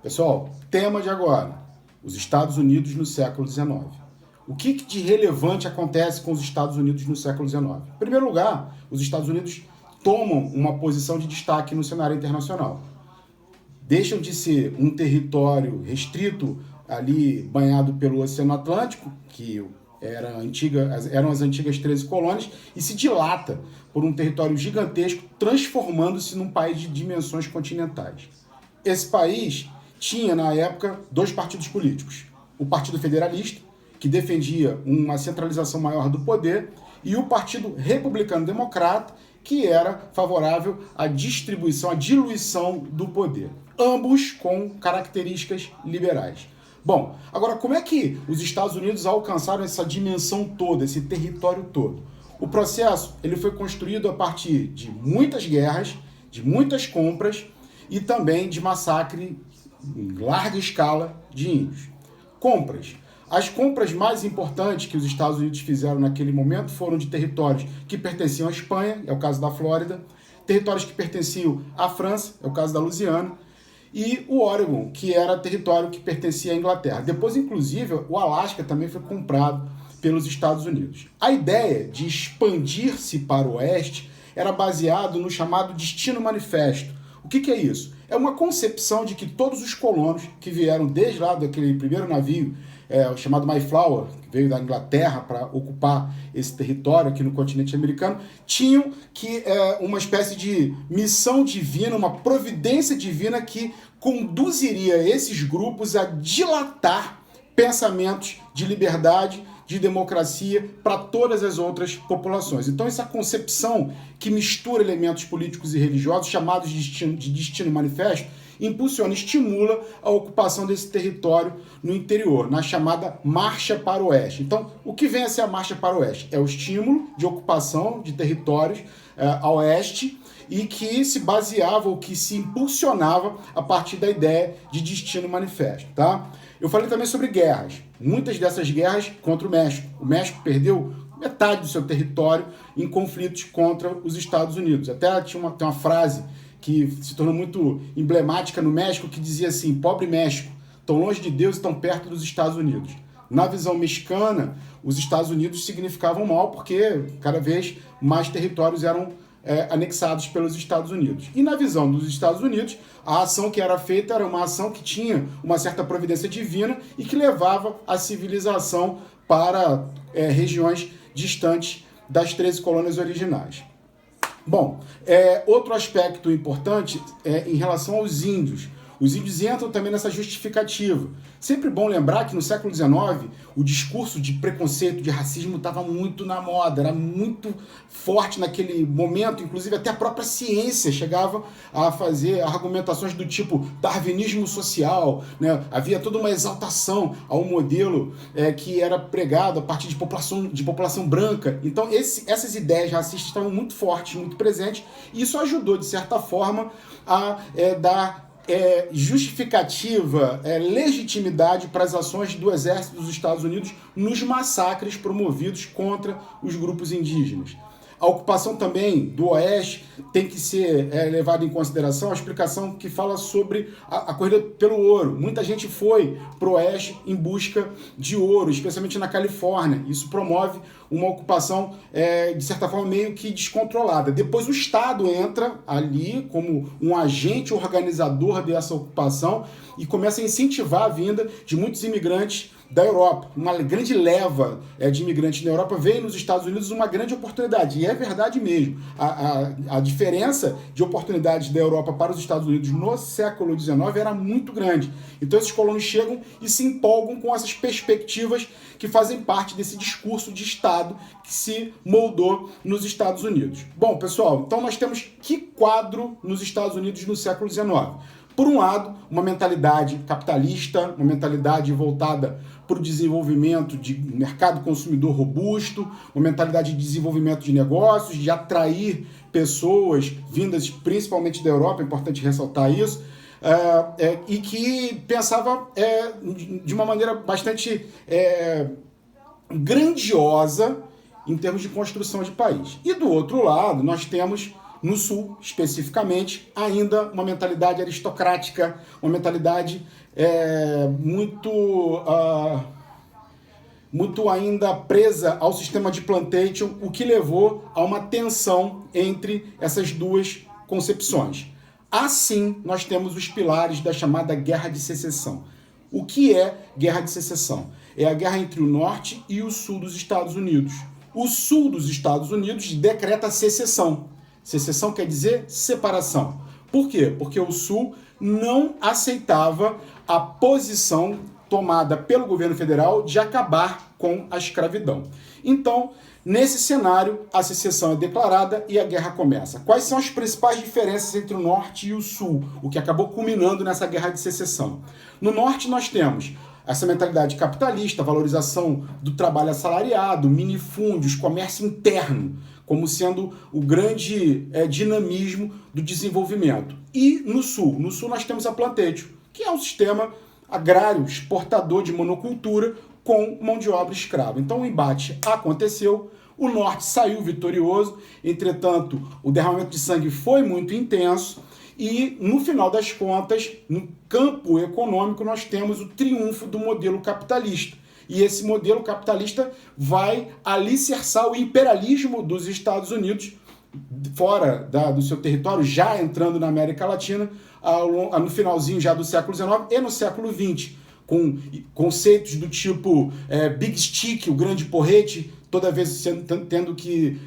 Pessoal, tema de agora, os Estados Unidos no século XIX. O que de relevante acontece com os Estados Unidos no século XIX? Em primeiro lugar, os Estados Unidos tomam uma posição de destaque no cenário internacional. Deixam de ser um território restrito ali banhado pelo Oceano Atlântico, que eram as antigas 13 colônias, e se dilata por um território gigantesco, transformando-se num país de dimensões continentais. Esse país tinha, na época, dois partidos políticos. O Partido Federalista, que defendia uma centralização maior do poder, e o Partido Republicano-Democrata, que era favorável à distribuição, à diluição do poder. Ambos com características liberais. Bom, agora como é que os Estados Unidos alcançaram essa dimensão toda, esse território todo? O processo ele foi construído a partir de muitas guerras, de muitas compras e também de massacre em larga escala de índios. Compras. As compras mais importantes que os Estados Unidos fizeram naquele momento foram de territórios que pertenciam à Espanha, é o caso da Flórida, territórios que pertenciam à França, é o caso da Louisiana, e o Oregon, que era território que pertencia à Inglaterra. Depois, inclusive, o Alasca também foi comprado pelos Estados Unidos. A ideia de expandir-se para o oeste era baseado no chamado Destino Manifesto. O que é isso? É uma concepção de que todos os colonos que vieram desde lá daquele primeiro navio, o chamado Mayflower, que veio da Inglaterra para ocupar esse território aqui no continente americano, tinham que uma espécie de missão divina, uma providência divina que conduziria esses grupos a dilatar pensamentos de liberdade, de democracia para todas as outras populações. Então essa concepção que mistura elementos políticos e religiosos, chamados de destino manifesto, impulsiona, estimula a ocupação desse território no interior, na chamada Marcha para o Oeste. Então, o que vem a ser a Marcha para o Oeste? É o estímulo de ocupação de territórios a oeste e que se baseava ou que se impulsionava a partir da ideia de destino manifesto, tá? Eu falei também sobre guerras. Muitas dessas guerras contra o México. O México perdeu metade do seu território em conflitos contra os Estados Unidos. Até tem uma frase que se tornou muito emblemática no México, que dizia assim: pobre México, tão longe de Deus e tão perto dos Estados Unidos. Na visão mexicana, os Estados Unidos significavam mal porque cada vez mais territórios eram anexados pelos Estados Unidos. E na visão dos Estados Unidos, a ação que era feita era uma ação que tinha uma certa providência divina e que levava a civilização para regiões distantes das 13 colônias originais. Bom, outro aspecto importante é em relação aos índios. Os índios entram também nessa justificativa. Sempre bom lembrar que no século XIX o discurso de preconceito, de racismo estava muito na moda, era muito forte naquele momento, inclusive até a própria ciência chegava a fazer argumentações do tipo darwinismo social, né? Havia toda uma exaltação ao modelo que era pregado a partir de população branca. Então essas ideias racistas estavam muito fortes, muito presentes, e isso ajudou, de certa forma, a dar justificativa, legitimidade para as ações do exército dos Estados Unidos nos massacres promovidos contra os grupos indígenas. A ocupação também do Oeste tem que ser levada em consideração a explicação que fala sobre a corrida pelo ouro. Muita gente foi para o Oeste em busca de ouro, especialmente na Califórnia. Isso promove uma ocupação, de certa forma, meio que descontrolada. Depois o Estado entra ali como um agente organizador dessa ocupação e começa a incentivar a vinda de muitos imigrantes da Europa. Uma grande leva de imigrantes na Europa veio nos Estados Unidos uma grande oportunidade. E é verdade mesmo. A diferença de oportunidades da Europa para os Estados Unidos no século XIX era muito grande. Então esses colonos chegam e se empolgam com essas perspectivas que fazem parte desse discurso de Estado que se moldou nos Estados Unidos. Bom, pessoal, então nós temos que quadro nos Estados Unidos no século XIX? Por um lado, uma mentalidade capitalista, uma mentalidade voltada para o desenvolvimento de mercado consumidor robusto, uma mentalidade de desenvolvimento de negócios, de atrair pessoas vindas principalmente da Europa, é importante ressaltar isso, e que pensava de uma maneira bastante grandiosa em termos de construção de país. E do outro lado, nós temos No Sul, especificamente, ainda uma mentalidade aristocrática, uma mentalidade muito ainda presa ao sistema de plantation, o que levou a uma tensão entre essas duas concepções. Assim, nós temos os pilares da chamada Guerra de Secessão. O que é Guerra de Secessão? É a guerra entre o Norte e o Sul dos Estados Unidos. O Sul dos Estados Unidos decreta secessão. Secessão quer dizer separação. Por quê? Porque o Sul não aceitava a posição tomada pelo governo federal de acabar com a escravidão. Então, nesse cenário, a secessão é declarada e a guerra começa. Quais são as principais diferenças entre o Norte e o Sul, o que acabou culminando nessa guerra de secessão? No Norte, nós temos essa mentalidade capitalista, valorização do trabalho assalariado, minifúndios, comércio interno, como sendo o grande dinamismo do desenvolvimento. E no Sul nós temos a plantation, que é um sistema agrário exportador de monocultura com mão de obra escrava. Então o embate aconteceu, o Norte saiu vitorioso, entretanto o derramamento de sangue foi muito intenso e no final das contas, no campo econômico, nós temos o triunfo do modelo capitalista. E esse modelo capitalista vai alicerçar o imperialismo dos Estados Unidos fora do seu território, já entrando na América Latina, no finalzinho já do século XIX e no século XX, com conceitos do tipo Big Stick, o grande porrete, toda vez tendo que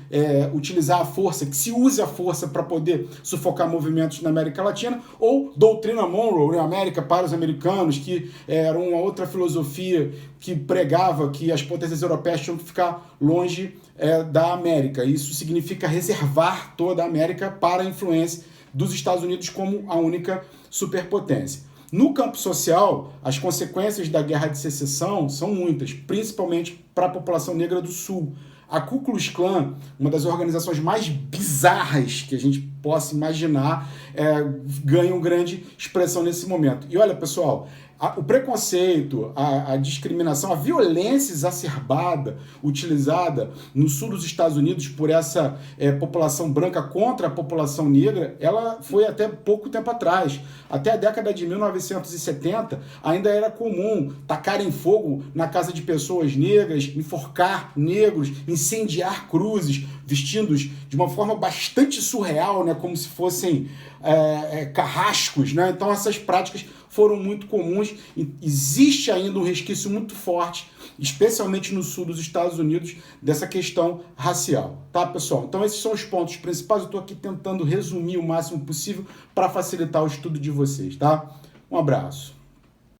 utilizar a força, que se use a força para poder sufocar movimentos na América Latina, ou doutrina Monroe na América para os americanos, que era uma outra filosofia que pregava que as potências europeias tinham que ficar longe da América. Isso significa reservar toda a América para a influência dos Estados Unidos como a única superpotência. No campo social, as consequências da Guerra de Secessão são muitas, principalmente para a população negra do Sul. A Ku Klux Klan, uma das organizações mais bizarras que a gente possa imaginar, ganha uma grande expressão nesse momento. E olha, pessoal, o preconceito, a discriminação, a violência exacerbada utilizada no sul dos Estados Unidos por essa população branca contra a população negra, ela foi até pouco tempo atrás. Até a década de 1970, ainda era comum tacarem fogo na casa de pessoas negras, enforcar negros, incendiar cruzes, vestidos de uma forma bastante surreal, né, como se fossem carrascos, né? Então essas práticas foram muito comuns e existe ainda um resquício muito forte, especialmente no sul dos Estados Unidos, dessa questão racial, tá, pessoal? Então esses são os pontos principais, eu estou aqui tentando resumir o máximo possível para facilitar o estudo de vocês, tá? Um abraço.